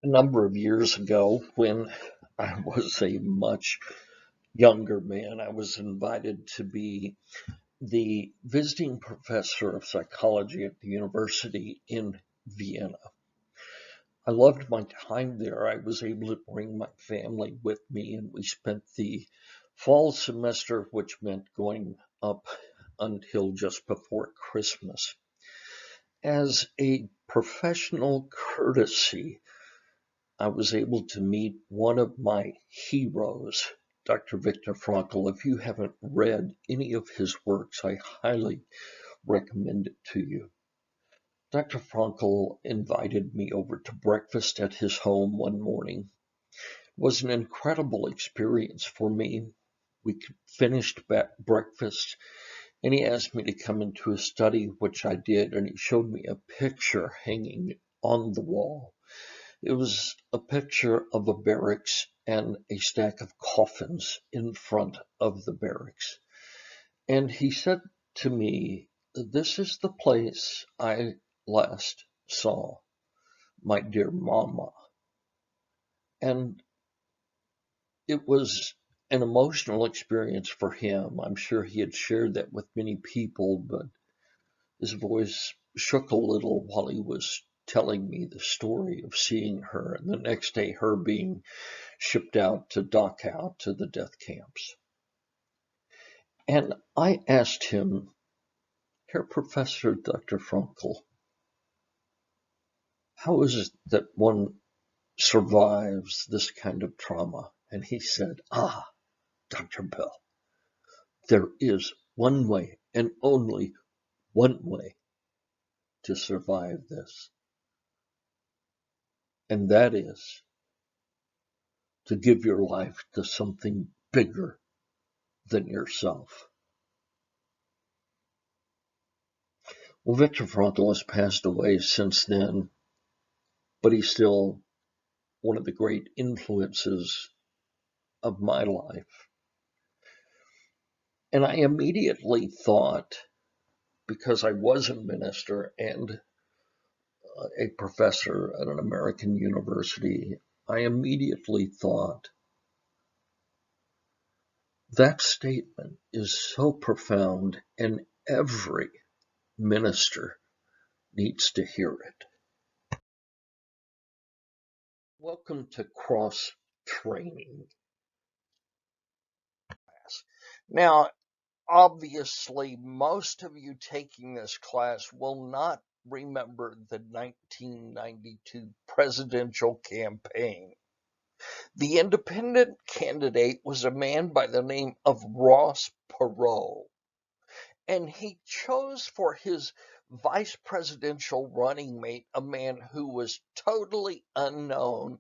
A number of years ago, when I was a much younger man, I was invited to be the visiting professor of psychology at the university in Vienna. I loved my time there. I was able to bring my family with me, and we spent the fall semester, which meant going up until just before Christmas. As a professional courtesy, I was able to meet one of my heroes, Dr. Viktor Frankl. If you haven't read any of his works, I highly recommend it to you. Dr. Frankl invited me over to breakfast at his home one morning. It was an incredible experience for me. We finished breakfast, and he asked me to come into his study, which I did, and he showed me a picture hanging on the wall. It was a picture of a barracks and a stack of coffins in front of the barracks. And he said to me, "This is the place I last saw my dear mama." And it was an emotional experience for him. I'm sure he had shared that with many people, but his voice shook a little while he was telling me the story of seeing her, and the next day her being shipped out to Dachau to the death camps. And I asked him, "Herr Professor Dr. Frankl, how is it that one survives this kind of trauma?" And he said, Dr. Bell, there is one way and only one way to survive this. And that is to give your life to something bigger than yourself. Well, Viktor Frankl has passed away since then, but he's still one of the great influences of my life. And I immediately thought, because I was a minister and a professor at an American university, I immediately thought, that statement is so profound and every minister needs to hear it. Welcome to CrossTraining. Now, obviously, most of you taking this class will not remember the 1992 presidential campaign. The independent candidate was a man by the name of Ross Perot, and he chose for his vice presidential running mate a man who was totally unknown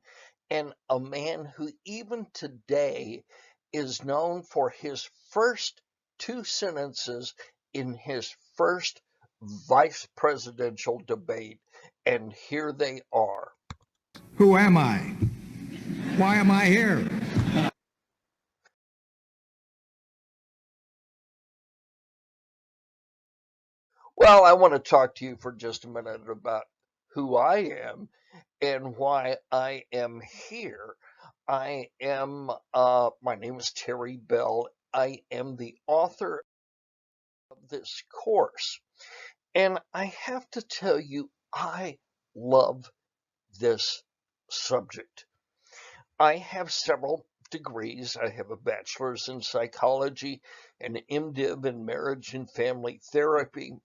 and a man who even today is known for his first two sentences in his first vice presidential debate. And here they are. Who am I? Why am I here? Well, I want to talk to you for just a minute about who I am and why I am here. My name is Terry Bell. I am the author of this course. And I have to tell you, I love this subject. I have several degrees. I have a bachelor's in psychology, an MDiv in marriage and family therapy.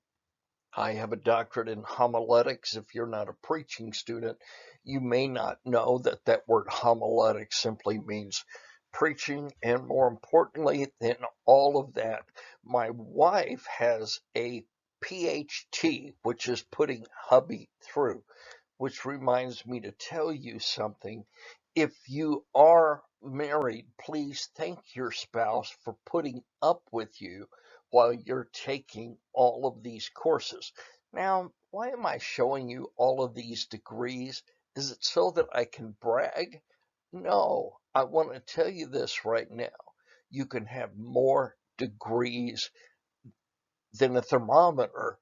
I have a doctorate in homiletics. If you're not a preaching student, you may not know that that word homiletics simply means preaching. And more importantly than all of that, my wife has a PhD, which is putting hubby through, which reminds me to tell you something. If you are married, please thank your spouse for putting up with you while you're taking all of these courses. Now, why am I showing you all of these degrees? Is it so that I can brag? No, I want to tell you this right now. You can have more degrees than a thermometer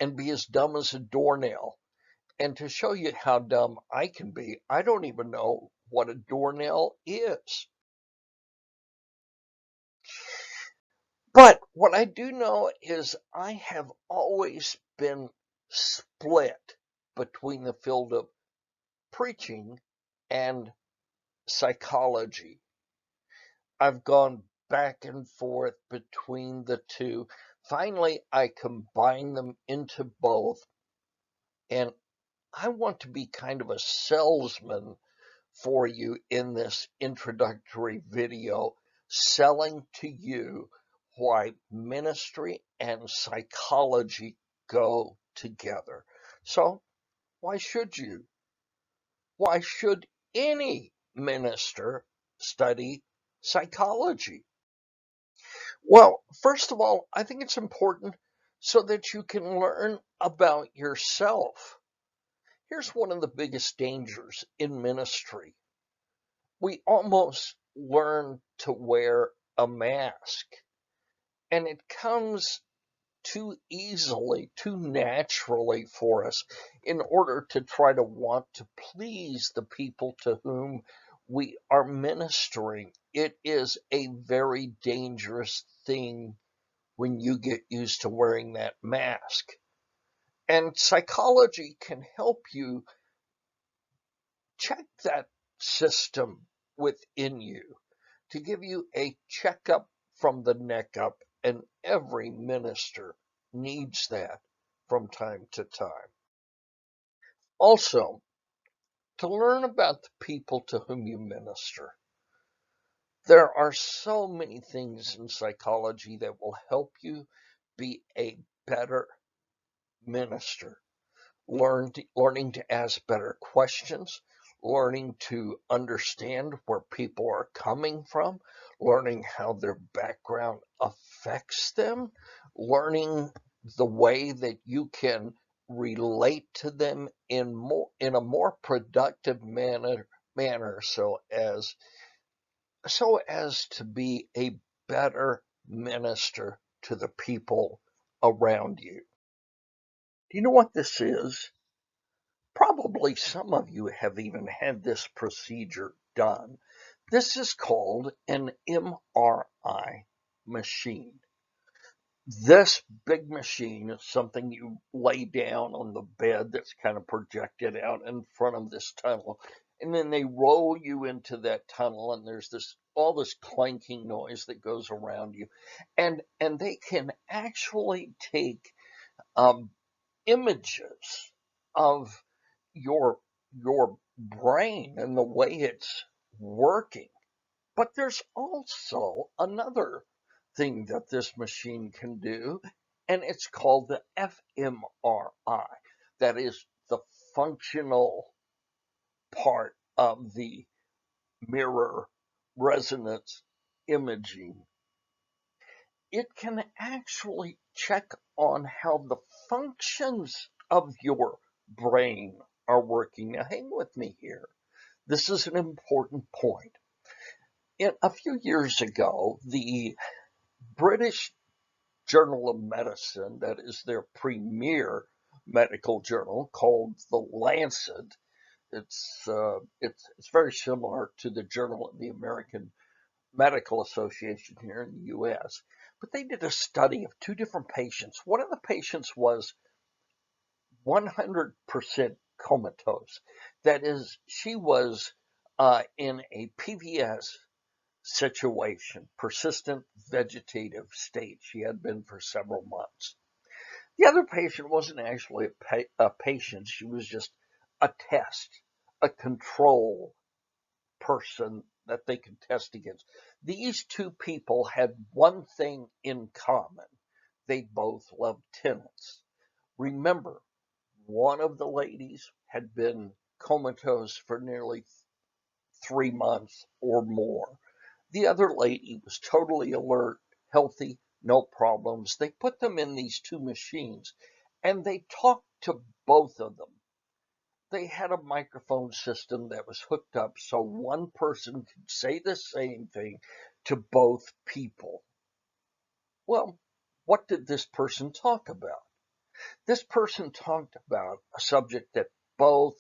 and be as dumb as a doornail. And to show you how dumb I can be, I don't even know what a doornail is. But what I do know is I have always been split between the field of preaching and psychology. I've gone back and forth between the two. Finally, I combine them into both, and I want to be kind of a salesman for you in this introductory video, selling to you why ministry and psychology go together. So, why should you? Why should any minister study psychology? Well, first of all, I think it's important so that you can learn about yourself. Here's one of the biggest dangers in ministry. We almost learn to wear a mask, and it comes too easily, too naturally for us in order to try to want to please the people to whom we are ministering. It is a very dangerous thing when you get used to wearing that mask. And psychology can help you check that system within you to give you a checkup from the neck up, and every minister needs that from time to time. Also, to learn about the people to whom you minister. There are so many things in psychology that will help you be a better minister. Learning to ask better questions, learning to understand where people are coming from, learning how their background affects them, learning the way that you can relate to them in a more productive manner so as to be a better minister to the people around you. Do you know what this is? Probably some of you have even had this procedure done. This is called an MRI machine. This big machine is something you lay down on the bed that's kind of projected out in front of this tunnel, and then they roll you into that tunnel, and there's all this clanking noise that goes around you, and they can actually take um, images of your your brain and the way it's working. But there's also another thing that this machine can do, and it's called the fMRI. That is the functional part of the mirror resonance imaging. It can actually check on how the functions of your brain are working. Now, hang with me here. This is an important point. A few years ago, the British Journal of Medicine, that is their premier medical journal called The Lancet, it's very similar to the Journal of the American Medical Association here in the U.S. But they did a study of two different patients. One of the patients was 100% comatose. That is, she was in a PVS situation, persistent vegetative state. She had been for several months. The other patient wasn't actually a patient. She was just a test, a control person that they could test against. These two people had one thing in common. They both loved tennis. Remember, one of the ladies had been comatose for nearly 3 months or more. The other lady was totally alert, healthy, no problems. They put them in these two machines and they talked to both of them. They had a microphone system that was hooked up so one person could say the same thing to both people. Well, what did this person talk about? This person talked about a subject that both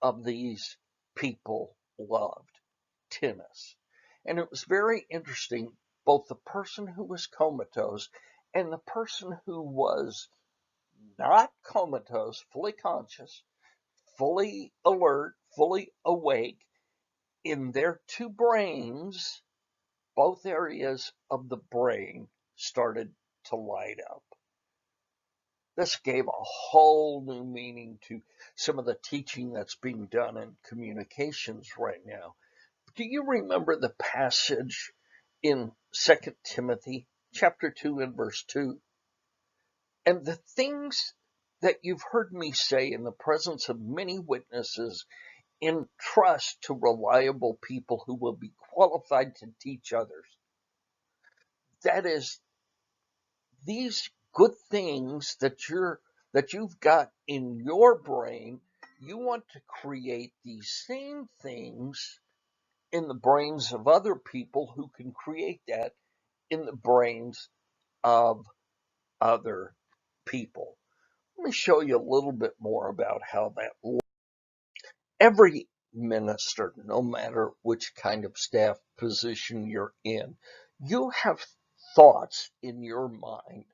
of these people loved tennis. And it was very interesting, both the person who was comatose and the person who was not comatose, fully conscious, fully alert, fully awake, in their two brains, both areas of the brain started to light up. This gave a whole new meaning to some of the teaching that's being done in communications right now. Do you remember the passage in 2 Timothy chapter 2 and verse 2? And the things that you've heard me say in the presence of many witnesses, entrust to reliable people who will be qualified to teach others. That is, these good things that you've got in your brain, you want to create these same things in the brains of other people who can create that in the brains of other people. Let me show you a little bit more about how that works. Every minister, no matter which kind of staff position you're in, you have thoughts in your mind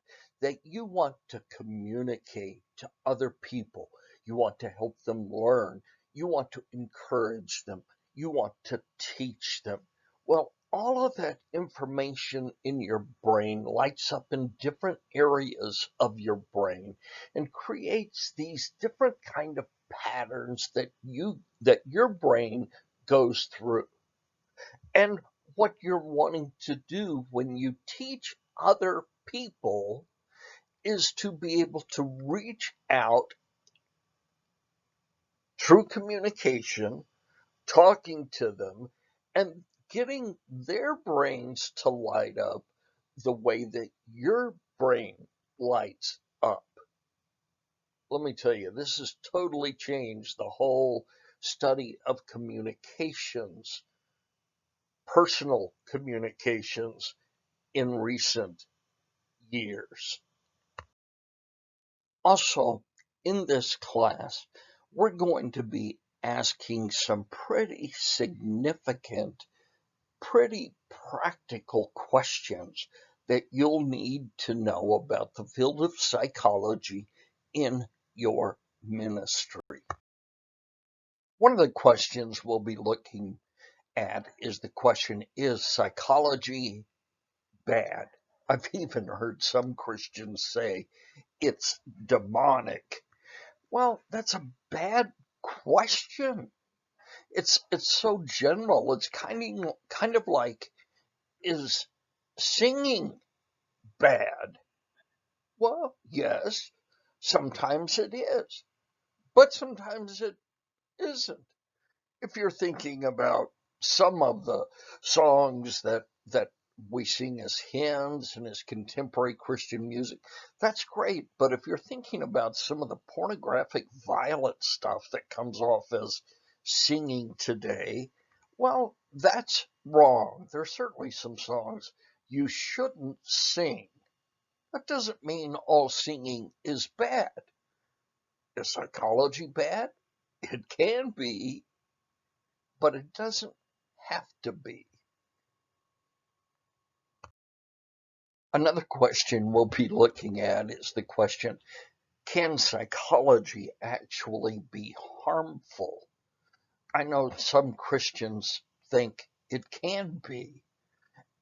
that you want to communicate to other people. You want to help them learn. You want to encourage them. You want to teach them. Well, all of that information in your brain lights up in different areas of your brain and creates these different kind of patterns that your brain goes through. And what you're wanting to do when you teach other people is to be able to reach out through communication, talking to them, and getting their brains to light up the way that your brain lights up. Let me tell you, this has totally changed the whole study of communications, personal communications in recent years. Also, in this class, we're going to be asking some pretty significant, pretty practical questions that you'll need to know about the field of psychology in your ministry. One of the questions we'll be looking at is the question, is psychology bad? I've even heard some Christians say it's demonic. Well, that's a bad question. It's so general. It's kind of like, is singing bad? Well, yes, sometimes it is, but sometimes it isn't. If you're thinking about some of the songs that we sing as hymns and as contemporary Christian music, that's great. But if you're thinking about some of the pornographic, violent stuff that comes off as singing today, well, that's wrong. There's certainly some songs you shouldn't sing. That doesn't mean all singing is bad. Is psychology bad? It can be, but it doesn't have to be. Another question we'll be looking at is the question, can psychology actually be harmful? I know some Christians think it can be.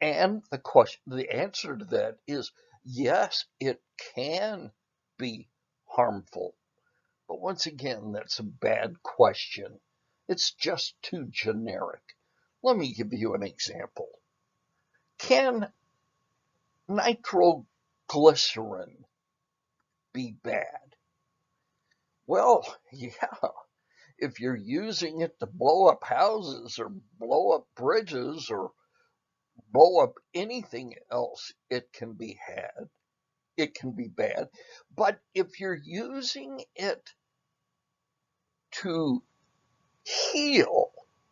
And the answer to that is yes, it can be harmful. But once again, that's a bad question. It's just too generic. Let me give you an example. Can nitroglycerin be bad? Well, yeah, if you're using it to blow up houses or blow up bridges or blow up anything else, it can be bad. But if you're using it to heal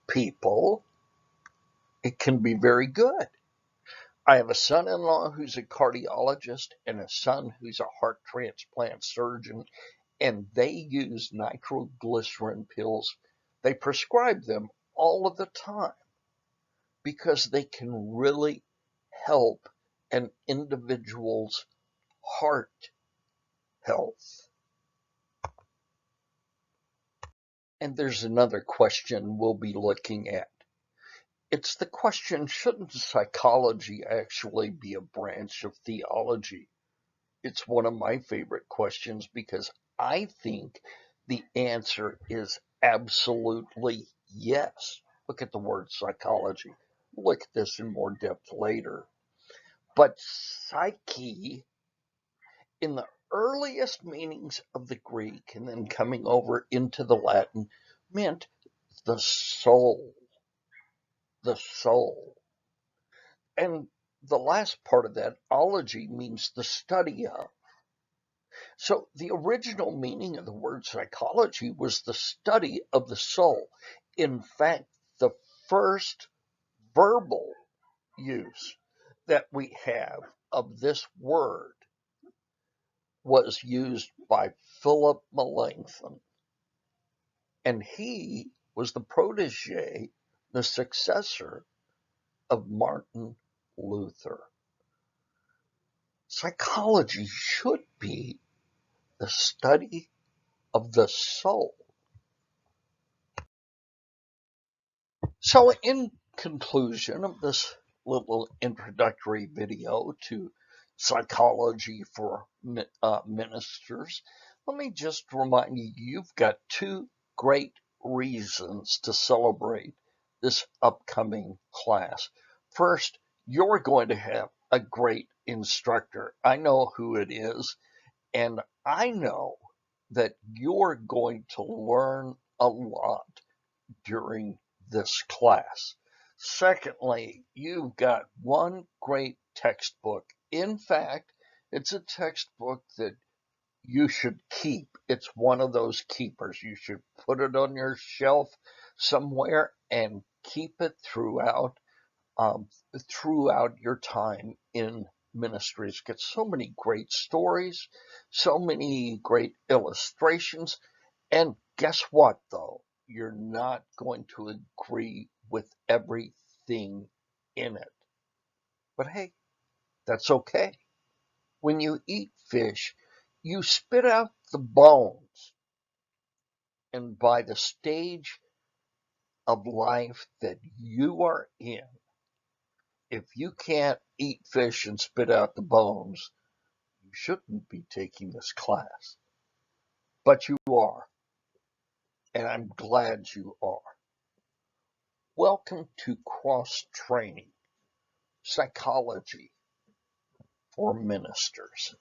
people, it can be very good. I have a son-in-law who's a cardiologist and a son who's a heart transplant surgeon. and they use nitroglycerin pills. They prescribe them all of the time because they can really help an individual's heart health. And there's another question we'll be looking at. It's the question, shouldn't psychology actually be a branch of theology? It's one of my favorite questions because I think the answer is absolutely yes. Look at the word psychology. We'll look at this in more depth later. But psyche, in the earliest meanings of the Greek and then coming over into the Latin, meant the soul. The soul. And the last part of that, ology, means the study of. So the original meaning of the word psychology was the study of the soul. In fact, the first verbal use that we have of this word was used by Philip Melanchthon, and he was the protege, the successor of Martin Luther. Psychology should be the study of the soul. So in conclusion of this little introductory video to psychology for ministers, let me just remind you, you've got two great reasons to celebrate this upcoming class. First, you're going to have a great instructor. I know who it is, and I know that you're going to learn a lot during this class. Secondly, you've got one great textbook. In fact, it's a textbook that you should keep. It's one of those keepers. You should put it on your shelf somewhere and keep it throughout your time in ministry. It's got so many great stories, so many great illustrations, and guess what, though? You're not going to agree with everything in it. But hey, that's okay. When you eat fish, you spit out the bones. And by the stage of life that you are in, if you can't eat fish and spit out the bones, you shouldn't be taking this class. But you are, and I'm glad you are. Welcome to CrossTraining, Psychology for Ministers.